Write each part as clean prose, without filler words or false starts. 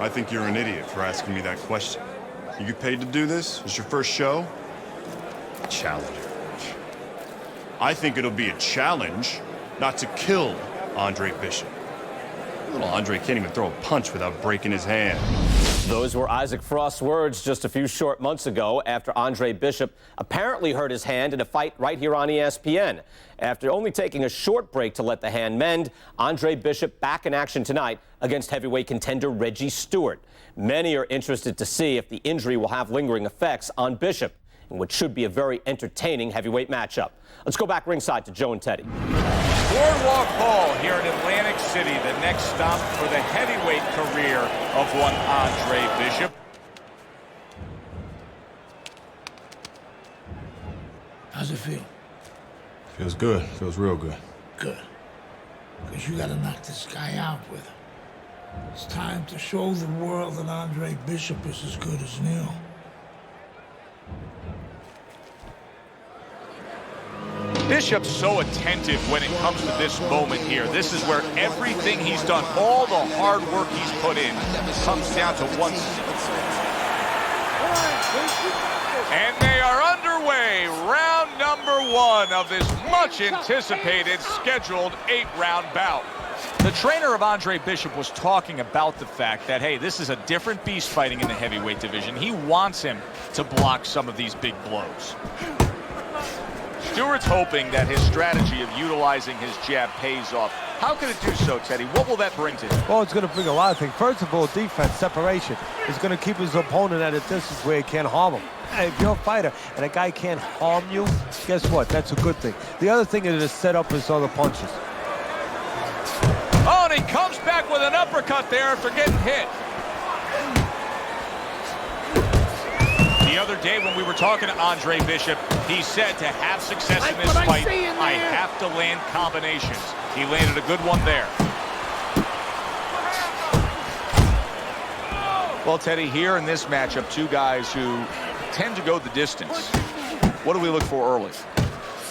I think you're an idiot for asking me that question. You get paid to do this? It's your first show? Challenger. I think it'll be a challenge not to kill Andre Bishop. Little Andre can't even throw a punch without breaking his hand. Those were Isaac Frost's words just a few short months ago after Andre Bishop apparently hurt his hand in a fight right here on ESPN. After only taking a short break to let the hand mend, Andre Bishop back in action tonight against heavyweight contender Reggie Stewart. Many are interested to see if the injury will have lingering effects on Bishop in what should be a very entertaining heavyweight matchup. Let's go back ringside to Joe and Teddy. Boardwalk Hall here in Atlantic City, the next stop for the heavyweight career of one Andre Bishop. How's it feel? Feels good. Feels real good. Good. Because you gotta knock this guy out with him. It's time to show the world that Andre Bishop is as good as new. Bishop's so attentive when it comes to this moment here. This is where everything he's done, all the hard work he's put in, comes down to one. And they are underway. Round number one of this much anticipated scheduled 8-round bout. The trainer of Andre Bishop was talking about the fact that, hey, this is a different beast fighting in the heavyweight division. He wants him to block some of these big blows. Stewart's hoping that his strategy of utilizing his jab pays off. How can it do so, Teddy? What will that bring to him? Well, it's going to bring a lot of things. First of all, defense, separation. Is going to keep his opponent at a distance where he can't harm him. Hey, if you're a fighter and a guy can't harm you, guess what? That's a good thing. The other thing is to set up his other punches. Oh, and he comes back with an uppercut there after getting hit. The other day when we were talking to Andre Bishop, he said to have success in this fight, I have to land combinations. He landed a good one there. Well, Teddy, here in this matchup, two guys who tend to go the distance. What do we look for early?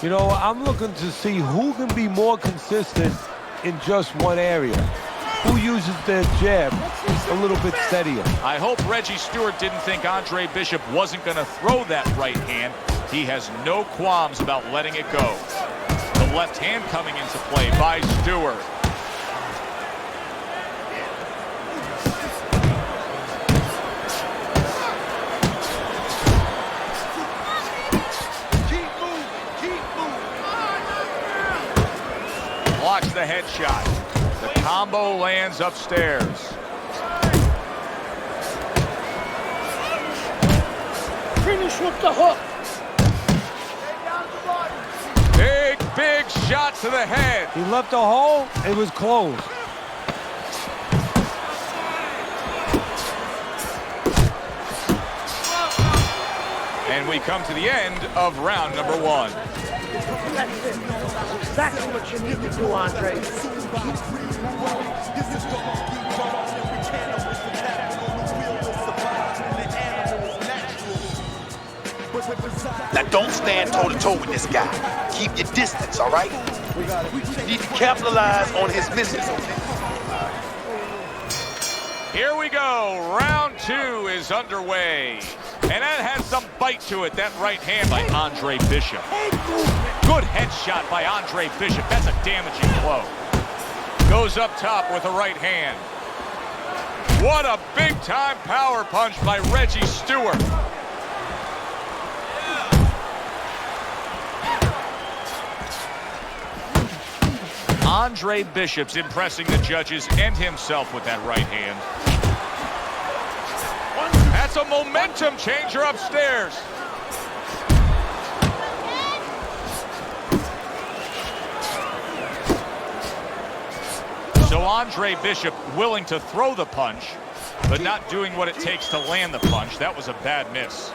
You know, I'm looking to see who can be more consistent in just one area. Who uses their jab a little bit steadier. I hope Reggie Stewart didn't think Andre Bishop wasn't going to throw that right hand. He has no qualms about letting it go. The left hand coming into play by Stewart. Blocks the headshot. The combo lands upstairs. Finish with the hook. Big shot to the head. He left a hole, it was closed. And we come to the end of round number one. That's it. Exactly what you need to do, Andre. Now don't stand toe-to-toe with this guy. Keep your distance, all right? You need to capitalize on his misses. Here we go. Round two is underway. And that has some bite to it, that right hand by Andre Bishop. Good headshot by Andre Bishop. That's a damaging blow. Goes up top with a right hand. What a big-time power punch by Reggie Stewart. Andre Bishop's impressing the judges and himself with that right hand. That's a momentum changer upstairs. So Andre Bishop willing to throw the punch, but not doing what it takes to land the punch. That was a bad miss.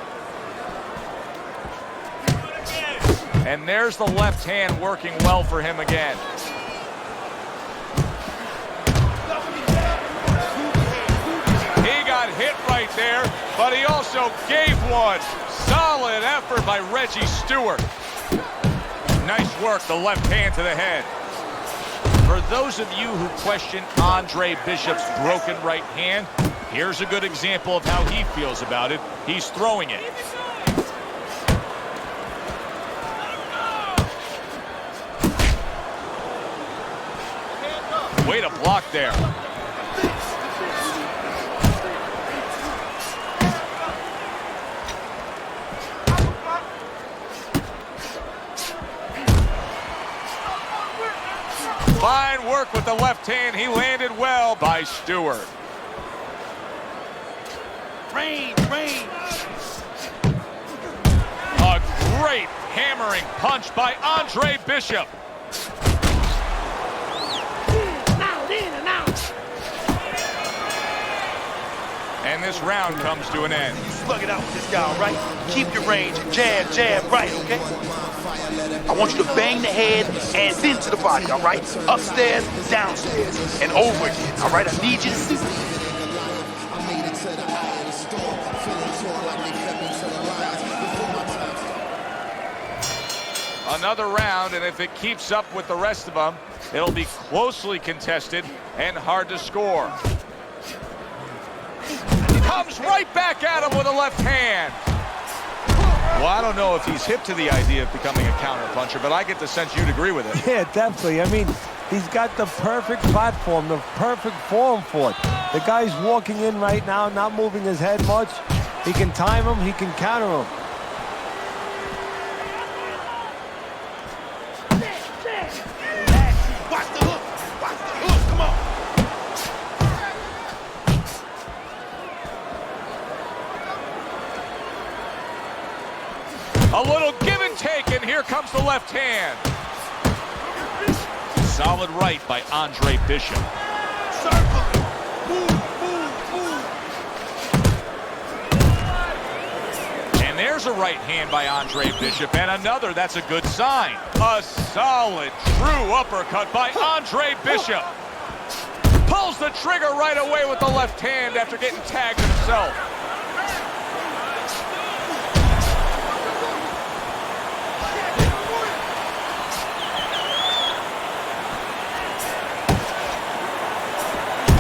And there's the left hand working well for him again. He got hit right there, but he also gave one. Solid effort by Reggie Stewart. Nice work, the left hand to the head. For those of you who question Andre Bishop's broken right hand, Here's a good example of how he feels about it. He's throwing it. Way to block there. Fine work with the left hand. He landed well by Stewart. Rain. A great hammering punch by Andre Bishop. And this round comes to an end. Slug it out with this guy, all right? Keep your range. Jab, right, okay? I want you to bang the head and then to the body, all right? Upstairs, downstairs, and over again, all right? I need you to do it. Another round, and if it keeps up with the rest of them, it'll be closely contested and hard to score. Comes right back at him with a left hand. Well, I don't know if he's hip to the idea of becoming a counterpuncher, but I get the sense you'd agree with it. Yeah, definitely. I mean, he's got the perfect platform, the perfect form for it. The guy's walking in right now, not moving his head much. He can time him, he can counter him. Watch the hook, come on. A little give and take, and here comes the left hand. Solid right by Andre Bishop. And there's a right hand by Andre Bishop, and another. That's a good sign. A solid, true uppercut by Andre Bishop. Pulls the trigger right away with the left hand after getting tagged himself.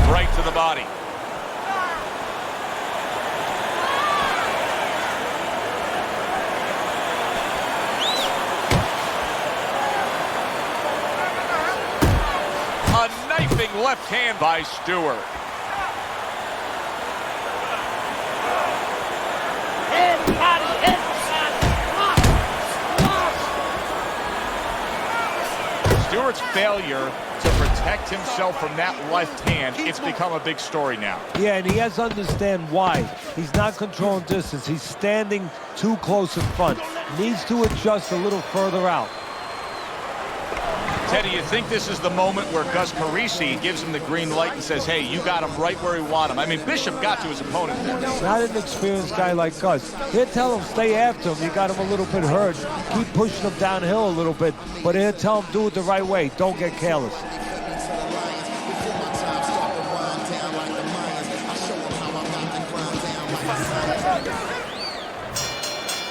Right to the body. A knifing left hand by Stewart. Stewart's failure to protect himself from that left hand, it's become a big story now. Yeah, and he has to understand why. He's not controlling distance. He's standing too close in front. Needs to adjust a little further out. Teddy, you think this is the moment where Gus Parisi gives him the green light and says, hey, you got him right where you want him? I mean, Bishop got to his opponent there. Not an experienced guy like Gus. He'll tell him, stay after him. You got him a little bit hurt. Keep pushing him downhill a little bit. But he'll tell him, do it the right way. Don't get careless.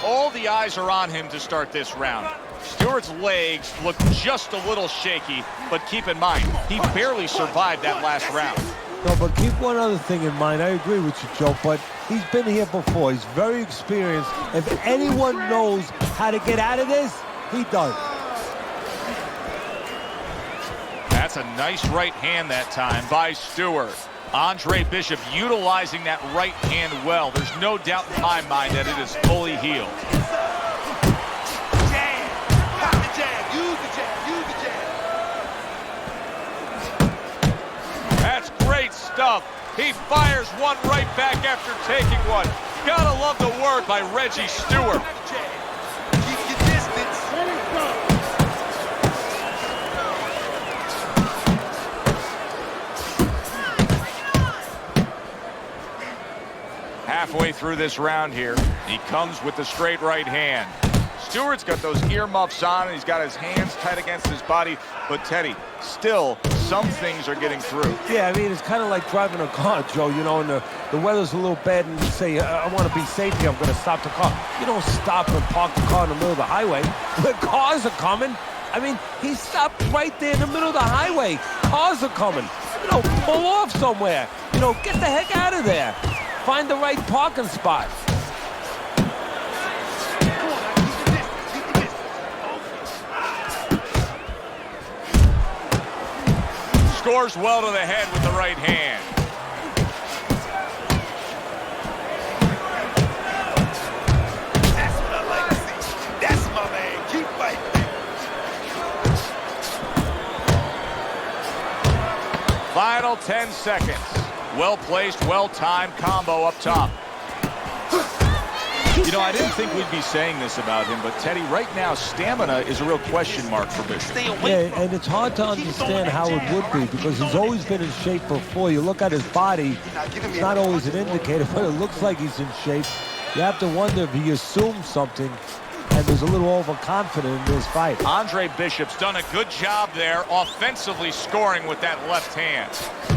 All the eyes are on him to start this round. Stewart's legs look just a little shaky, but keep in mind, he barely survived that last round. No, but keep one other thing in mind. I agree with you, Joe, but he's been here before. He's very experienced. If anyone knows how to get out of this, he does. That's a nice right hand that time by Stewart. Andre Bishop utilizing that right hand well. There's no doubt in my mind that it is fully healed. That's great stuff. He fires one right back after taking one. Gotta love the work by Reggie Stewart. Keep your distance. Halfway through this round here, he comes with the straight right hand. Stewart's got those earmuffs on, and he's got his hands tight against his body. But Teddy, still, some things are getting through. Yeah, I mean, it's kind of like driving a car, Joe, you know, and the weather's a little bad, and you say, I want to be safe here, I'm going to stop the car. You don't stop and park the car in the middle of the highway. The cars are coming. I mean, he stopped right there in the middle of the highway. Cars are coming. pull off somewhere. Get the heck out of there. Find the right parking spot. Scores well to the head with the right hand. That's what I like to see. That's my man. Keep fighting. Final 10 seconds. Well-placed, well-timed combo up top. I didn't think we'd be saying this about him, but Teddy, right now, stamina is a real question mark for Bishop. Yeah, and it's hard to understand how it would be because he's always been in shape before. You look at his body, it's not always an indicator, but it looks like he's in shape. You have to wonder if he assumes something and is a little overconfident in this fight. Andre Bishop's done a good job there offensively scoring with that left hand.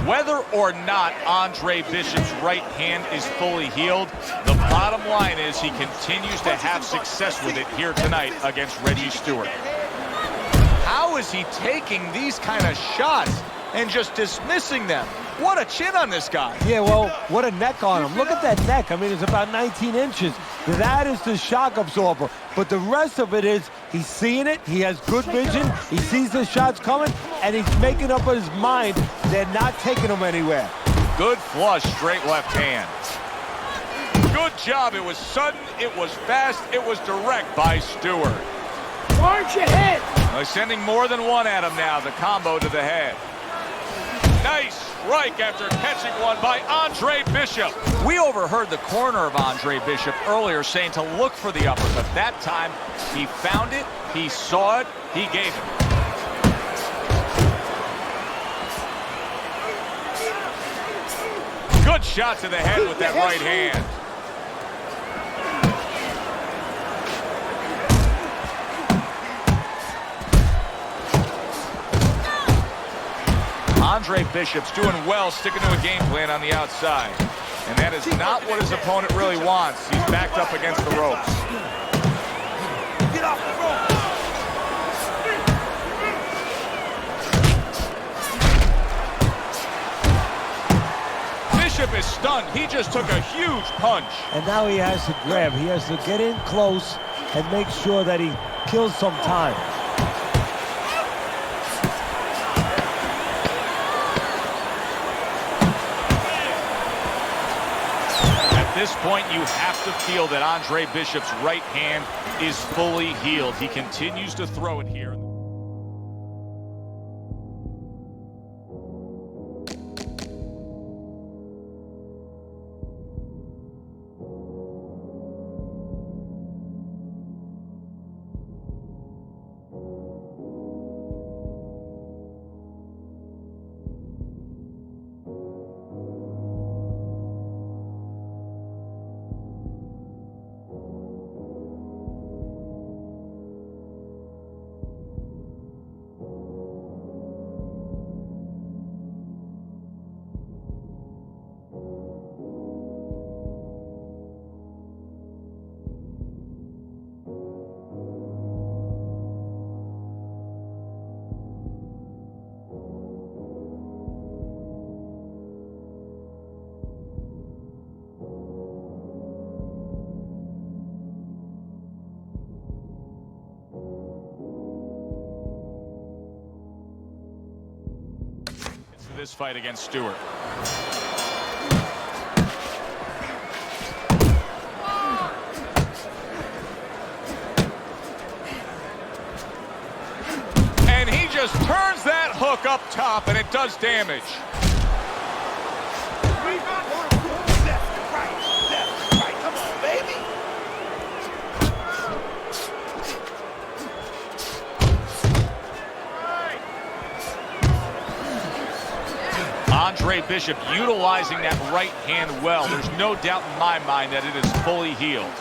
Whether or not Andre Bishop's right hand is fully healed, the bottom line is he continues to have success with it here tonight against Reggie Stewart. How is he taking these kind of shots and just dismissing them? What a chin on this guy. Yeah, well, what a neck on him. Look at that neck. I mean, it's about 19 inches. That is the shock absorber. But the rest of it is he's seeing it. He has good vision. He sees the shots coming, and he's making up his mind they're not taking him anywhere. Good flush, straight left hand. Good job. It was sudden, it was fast, it was direct by Stewart. Aren't you hit? They're sending more than one at him now. The combo to the head. Nice strike after catching one by Andre Bishop. We overheard the corner of Andre Bishop earlier saying to look for the uppercut. That time, he found it, he saw it, he gave it. Good shot to the head with that right hand. Andre Bishop's doing well, sticking to a game plan on the outside. And that is not what his opponent really wants. He's backed up against the ropes. Get off the rope. Bishop is stunned. He just took a huge punch. And now he has to grab. He has to get in close and make sure that he kills some time. At this point, you have to feel that Andre Bishop's right hand is fully healed. He continues to throw it here. This fight against Stewart. And he just turns that hook up top, and it does damage. Left, right. Come on, baby. Andre Bishop utilizing that right hand well. There's no doubt in my mind that it is fully healed.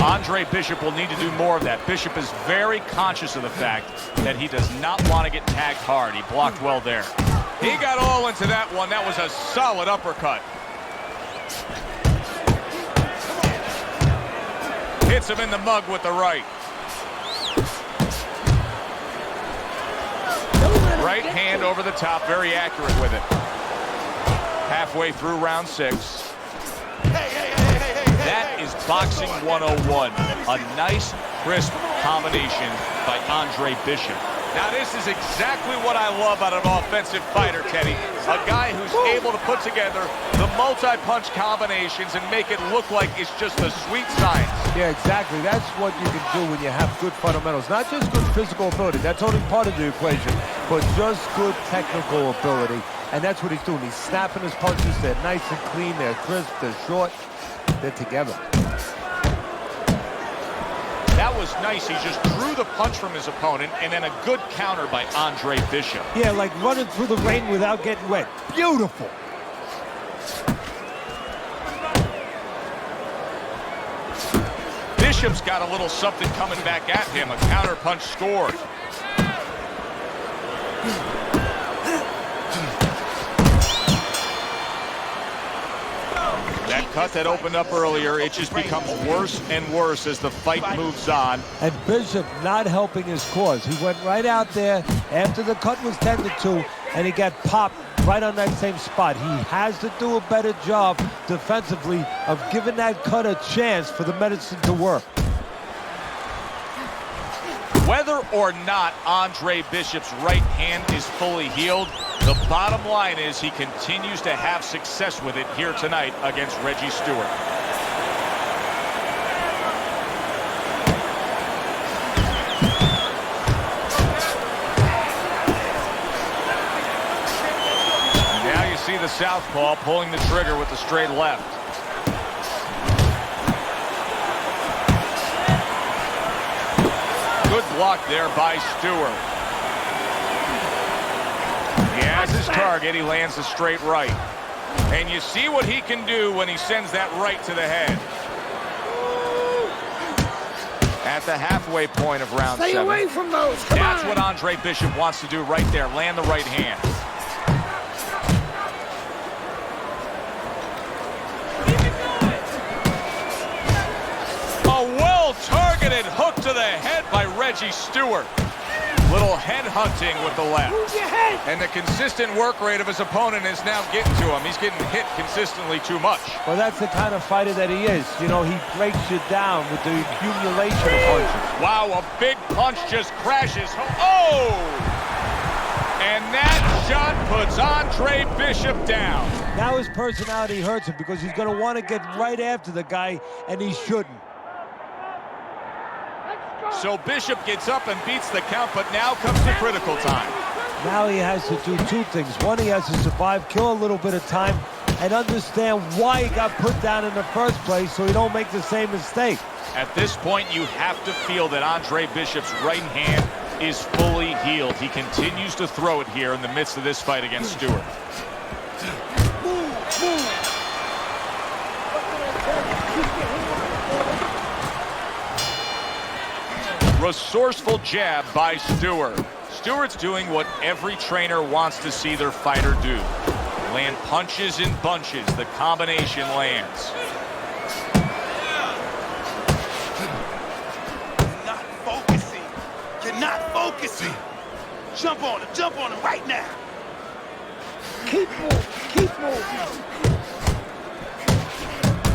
Andre Bishop will need to do more of that. Bishop is very conscious of the fact that he does not want to get tagged hard. He blocked well there. He got all into that one. That was a solid uppercut. Hits him in the mug with the right. Right hand over the top, very accurate with it. Halfway through round 6. That is boxing 101. A nice, crisp combination by Andre Bishop. Now, this is exactly what I love out of an offensive fighter, Teddy. A guy who's able to put together the multi-punch combinations and make it look like it's just a sweet science. Yeah, exactly. That's what you can do when you have good fundamentals. Not just good physical ability. That's only part of the equation. But just good technical ability. And that's what he's doing. He's snapping his punches. They're nice and clean. They're crisp. They're short. They're together. That was nice. He just drew the punch from his opponent, and then a good counter by Andre Bishop. Yeah, like running through the rain without getting wet. Beautiful. Bishop's got a little something coming back at him. A counter punch scored. That cut that opened up earlier, it just becomes worse and worse as the fight moves on. And Bishop not helping his cause. He went right out there after the cut was tended to, and he got popped right on that same spot. He has to do a better job defensively of giving that cut a chance for the medicine to work. Whether or not Andre Bishop's right hand is fully healed, the bottom line is he continues to have success with it here tonight against Reggie Stewart. Now you see the southpaw pulling the trigger with the straight left. Good block there by Stewart. He has his target. He lands a straight right. And you see what he can do when he sends that right to the head. At the halfway point of round 7. Stay away from those. Come That's on. what Andre Bishop wants to do right there. Land the right hand. A well-targeted hook to the head by Reggie Stewart. Little head hunting with the left. Move your head. And the consistent work rate of his opponent is now getting to him. He's getting hit consistently too much. Well, that's the kind of fighter that he is. You know, he breaks you down with the accumulation of punches. Wow, a big punch just crashes. Oh! And that shot puts Andre Bishop down. Now his personality hurts him because he's going to want to get right after the guy, and he shouldn't. So Bishop gets up and beats the count, but now comes the critical time. Now he has to do two things. One, he has to survive, kill a little bit of time, and understand why he got put down in the first place so he don't make the same mistake. At this point, you have to feel that Andre Bishop's right hand is fully healed. He continues to throw it here in the midst of this fight against Stewart. Resourceful jab by Stewart. Stewart's doing what every trainer wants to see their fighter do. Land punches in bunches. The combination lands. You're not focusing. You're not focusing. Jump on him right now. Keep moving.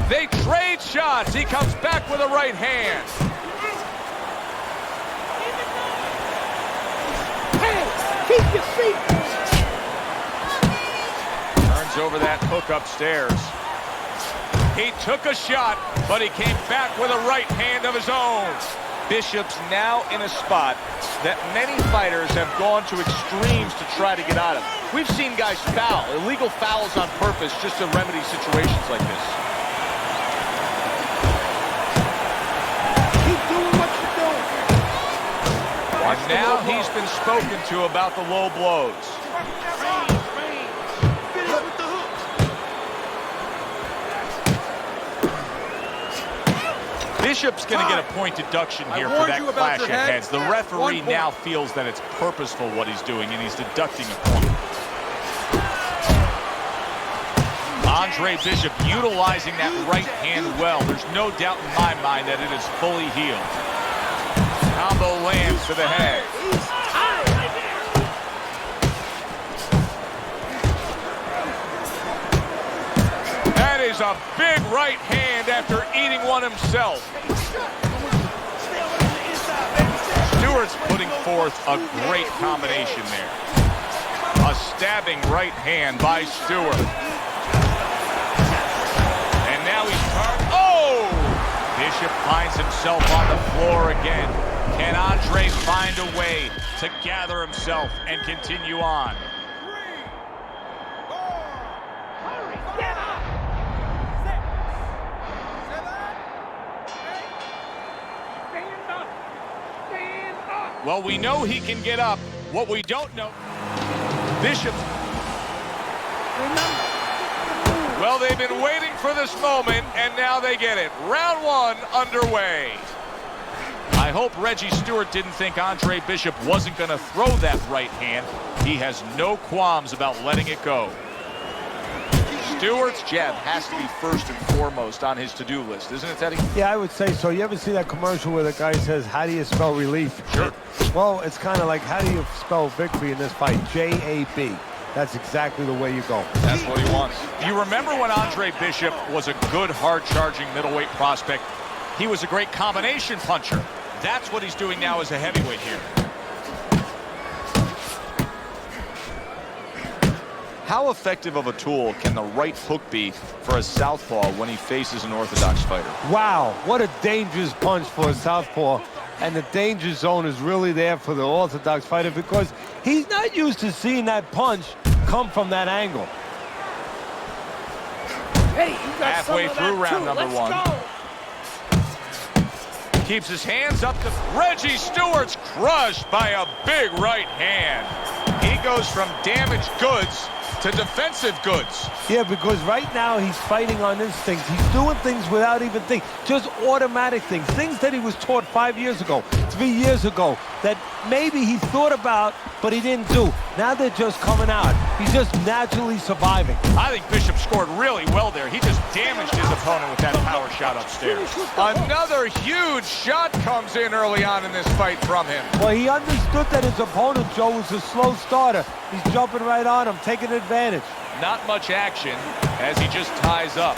They trade shots. He comes back with a right hand. Keep your feet. Turns over that hook upstairs. He took a shot, but he came back with a right hand of his own. Bishop's now in a spot that many fighters have gone to extremes to try to get out of. We've seen guys foul, illegal fouls on purpose just to remedy situations like this. Keep doing what you're doing. And now he's been spoken to about the low blows. Finish with the hook. Bishop's going to get a point deduction here for that clash of heads. The referee now feels that it's purposeful what he's doing, and he's deducting a point. Andre Bishop utilizing that right hand well. There's no doubt in my mind that it is fully healed. Combo lands to the head. delivers a big right hand after eating one himself. Stewart's putting forth a great combination there. A stabbing right hand by Stewart. And now he's turned. Oh! Bishop finds himself on the floor again. Can Andre find a way to gather himself and continue on? Well, we know he can get up. What we don't know, Bishop. Well, they've been waiting for this moment, and now they get it. Round one underway. I hope Reggie Stewart didn't think Andre Bishop wasn't going to throw that right hand. He has no qualms about letting it go. Stewart's jab has to be first and foremost on his to-do list, isn't it, Teddy? Yeah, I would say so. You ever see that commercial where the guy says, how do you spell relief? Sure. Well, it's kind of like, how do you spell victory in this fight? J-A-B. That's exactly the way you go. That's what he wants. You remember when Andre Bishop was a good, hard-charging middleweight prospect? He was a great combination puncher. That's what he's doing now as a heavyweight here. How effective of a tool can the right hook be for a southpaw when he faces an orthodox fighter? Wow, what a dangerous punch for a southpaw. And the danger zone is really there for the orthodox fighter because he's not used to seeing that punch come from that angle. Hey, you got halfway through round number one. Keeps his hands up to Reggie Stewart's crushed by a big right hand. He goes from damaged goods to defensive goods. Yeah, because right now he's fighting on instincts. He's doing things without even thinking, just automatic things that he was taught 5 years ago, 3 years ago, that maybe he thought about, but he didn't do. Now they're just coming out. He's just naturally surviving. I think Bishop scored really well there. He just damaged his opponent with that power shot upstairs. Another huge shot comes in early on in this fight from him. Well, he understood that his opponent, Joe, was a slow starter. He's jumping right on him, taking advantage. Not much action as he just ties up.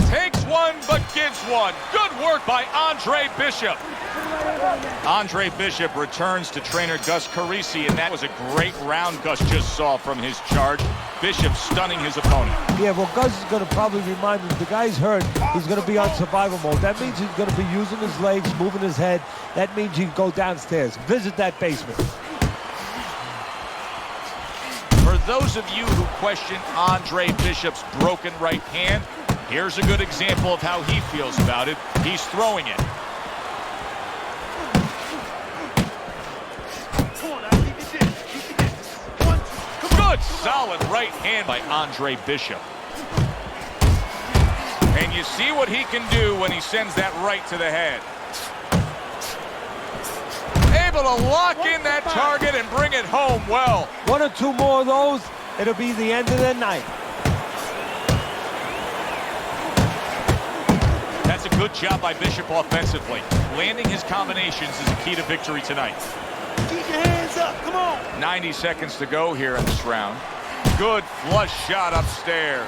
Takes one, but gives one. Good work by Andre Bishop. Andre Bishop returns to trainer Gus Carisi, and that was a great round Gus just saw from his charge. Bishop stunning his opponent. Yeah, well, Gus is going to probably remind him the guy's hurt. He's going to be on survival mode. That means he's going to be using his legs, moving his head. That means he can go downstairs, visit that basement. For those of you who question Andre Bishop's broken right hand, here's a good example of how he feels about it. He's throwing it. Good, solid right hand by Andre Bishop. And you see what he can do when he sends that right to the head. Able to lock in that target and bring it home well. One or two more of those, it'll be the end of the night. That's a good job by Bishop offensively. Landing his combinations is a key to victory tonight. Keep your hands up, come on. 90 seconds to go here in this round. Good flush shot upstairs.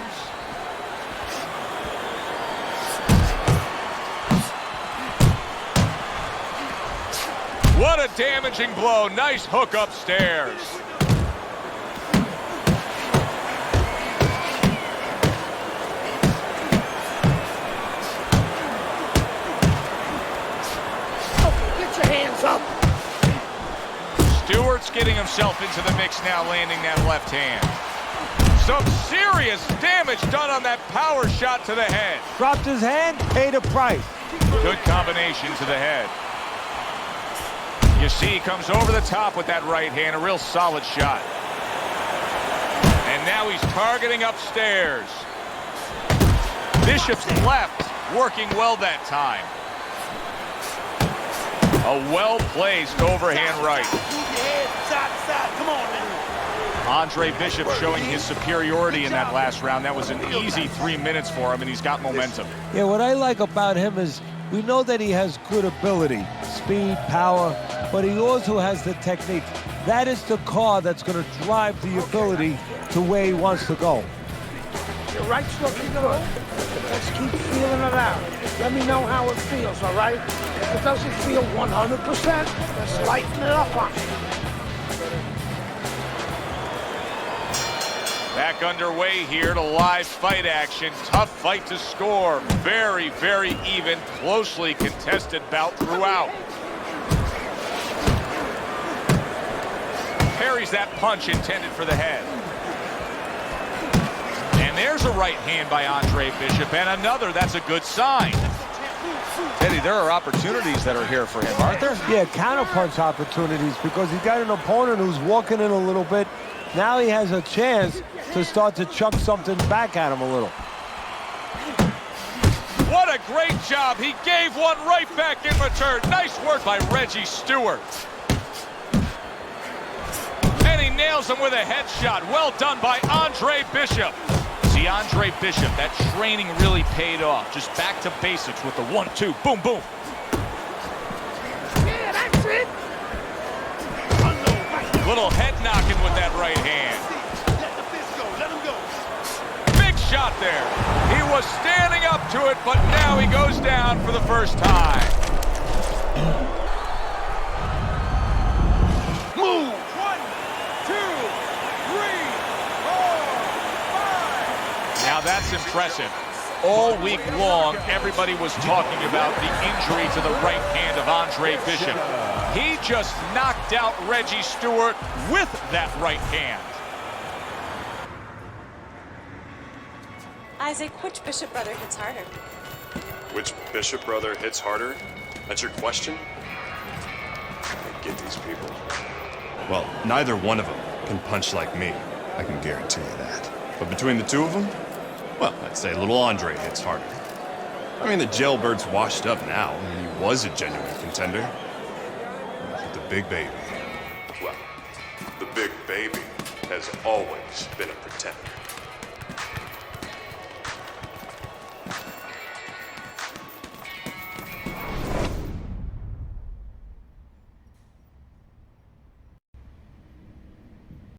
What a damaging blow. Nice hook upstairs. Okay, get your hands up. Stewart's getting himself into the mix now, landing that left hand. Some serious damage done on that power shot to the head. Dropped his hand, paid a price. Good combination to the head. You see he comes over the top with that right hand, a real solid shot. And now he's targeting upstairs. Bishop's left, working well that time. A well-placed overhand right. Come on, man. Andre Bishop showing his superiority in that last round. That was an easy 3 minutes for him, and he's got momentum. Yeah, what I like about him is We know that he has good ability, speed, power, but he also has the technique. That is the car that's going to drive the ability to where he wants to go. Your right's looking good. Let's keep feeling it out. Let me know how it feels, all right? If it doesn't feel 100%, let's lighten it up on it. Back underway here to live fight action. Tough fight to score. Very, very even, closely contested bout throughout. Parries that punch intended for the head. And there's a right hand by Andre Bishop, and another. That's a good sign. Teddy, there are opportunities that are here for him, aren't there? Yeah, counterpunch opportunities, because he's got an opponent who's walking in a little bit. Now he has a chance to start to chuck something back at him a little. What a great job. He gave one right back in return. Nice work by Reggie Stewart. And he nails him with a headshot. Well done by Andre Bishop. See, Andre Bishop, that training really paid off. Just back to basics with the 1-2. Boom, boom. Yeah, that's it. Little head knocking with that right hand. Let the fist go. Let him go. Big shot there. He was standing up to it, but now he goes down for the first time. Move. 1, 2, 3, 4, 5. Now that's impressive. All week long, everybody was talking about the injury to the right hand of Andre Bishop. He just knocked out Reggie Stewart with that right hand. Isaac, which Bishop brother hits harder? Which Bishop brother hits harder? That's your question? I get these people. Well, neither one of them can punch like me. I can guarantee you that. But between the two of them, well, I'd say little Andre hits harder. I mean, the jailbird's washed up now. I mean, he was a genuine contender. But the big baby, well, the big baby has always been a pretender.